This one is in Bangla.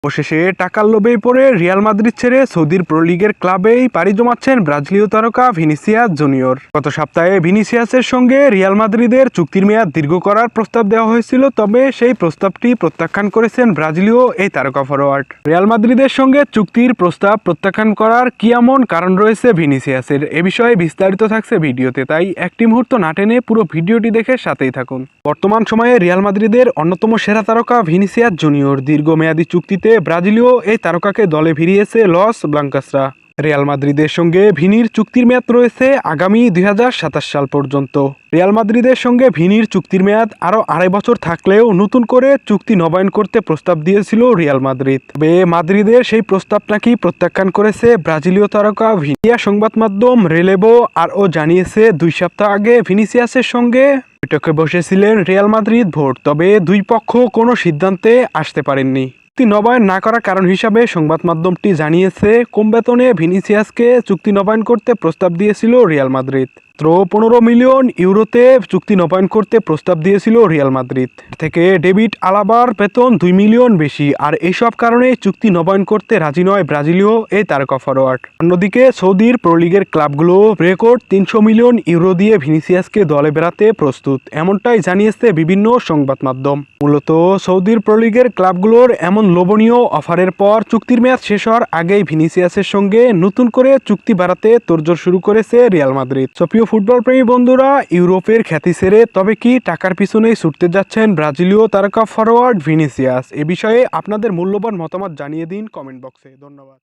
অবশেষে টাকার লোভে পড়ে রিয়াল মাদ্রিদ ছেড়ে সৌদির প্রো লিগের ক্লাবেই পাড়ি জমাচ্ছেন ব্রাজিলীয় তারকা ভিনিসিয়াস জুনিয়র। গত সপ্তাহে ভিনিসিয়াসের সঙ্গে রিয়াল মাদ্রিদের চুক্তির মেয়াদ দীর্ঘ করার প্রস্তাব দেওয়া হয়েছিল, তবে সেই প্রস্তাবটি প্রত্যাখ্যান করেছেন ব্রাজিলীয় এই তারকা ফরোয়ার্ড। রিয়াল মাদ্রিদের সঙ্গে চুক্তির প্রস্তাব প্রত্যাখ্যান করার কি এমন কারণ রয়েছে ভিনিসিয়াসের, এ বিষয়ে বিস্তারিত থাকছে ভিডিওতে, তাই একটি মুহূর্ত না টেনে পুরো ভিডিওটি দেখে সাথেই থাকুন। বর্তমান সময়ে রিয়াল মাদ্রিদের অন্যতম সেরা তারকা ভিনিসিয়াস জুনিয়র দীর্ঘমেয়াদী চুক্তিতে ব্রাজিলীয় এই তারকাকে দলে ভিড়িয়েছে লস ব্লাঙ্কাসরা। রিয়াল মাদ্রিদের সঙ্গে ভিনির চুক্তির মেয়াদ রয়েছে আগামী 2027 সাল পর্যন্ত। রিয়াল মাদ্রিদের সঙ্গে ভিনির চুক্তির মেয়াদ আরও 2.5 বছর থাকলেও নতুন করে চুক্তি নবায়ন করতে প্রস্তাব দিয়েছিল রিয়াল মাদ্রিদ। তবে মাদ্রিদের সেই প্রস্তাব নাকি প্রত্যাখ্যান করেছে ব্রাজিলীয় তারকা ভিনিয়া। সংবাদ মাধ্যম রেলেভো আরও জানিয়েছে 2 সপ্তাহ আগে ভিনিসিয়াসের সঙ্গে বৈঠকে বসেছিলেন রিয়াল মাদ্রিদ বোর্ড, তবে দুই পক্ষ কোনো সিদ্ধান্তে আসতে পারেননি। চুক্তি নবায়ন না করার কারণ হিসাবে সংবাদ মাধ্যমটি জানিয়েছে কম বেতনে ভিনিসিয়াসকে চুক্তি নবায়ন করতে প্রস্তাব দিয়েছিল রিয়াল মাদ্রিদ। 15 মিলিয়ন ইউরোতে চুক্তি নবায়ন করতে প্রস্তাব দিয়েছিল রিয়াল মাদ্রিদ থেকে ডেভিড আলাবার বেতন 2 মিলিয়ন বেশি, আর এইসব কারণে চুক্তি নবায়ন করতে রাজি নয় ব্রাজিলীয় এই তারকা ফরোয়ার্ড। অন্যদিকে সৌদির প্রো লিগের ক্লাবগুলো রেকর্ড 300 মিলিয়ন ইউরো দিয়ে ভিনিসিয়াসকে দলে বেড়াতে প্রস্তুত, এমনটাই জানিয়েছে বিভিন্ন সংবাদ মাধ্যম। মূলত সৌদির প্রো লিগের ক্লাবগুলোর এমন লোভনীয় অফারের পর চুক্তির মেয়াদ শেষ হওয়ার আগেই ভিনিসিয়াসের সঙ্গে নতুন করে চুক্তি বাড়াতে তোড়জোড় শুরু করেছে রিয়াল মাদ্রিদ। প্রিয় ফুটবল প্রেমী বন্ধুরা, ইউরোপের খ্যাতি ছেড়ে তবে কি টাকার পিছনেই ছুটতে যাচ্ছেন ব্রাজিলীয় তারকা ফরোয়ার্ড ভিনিসিয়াস? এ বিষয়ে আপনাদের মূল্যবান মতামত জানিয়ে দিন কমেন্ট বক্সে। ধন্যবাদ।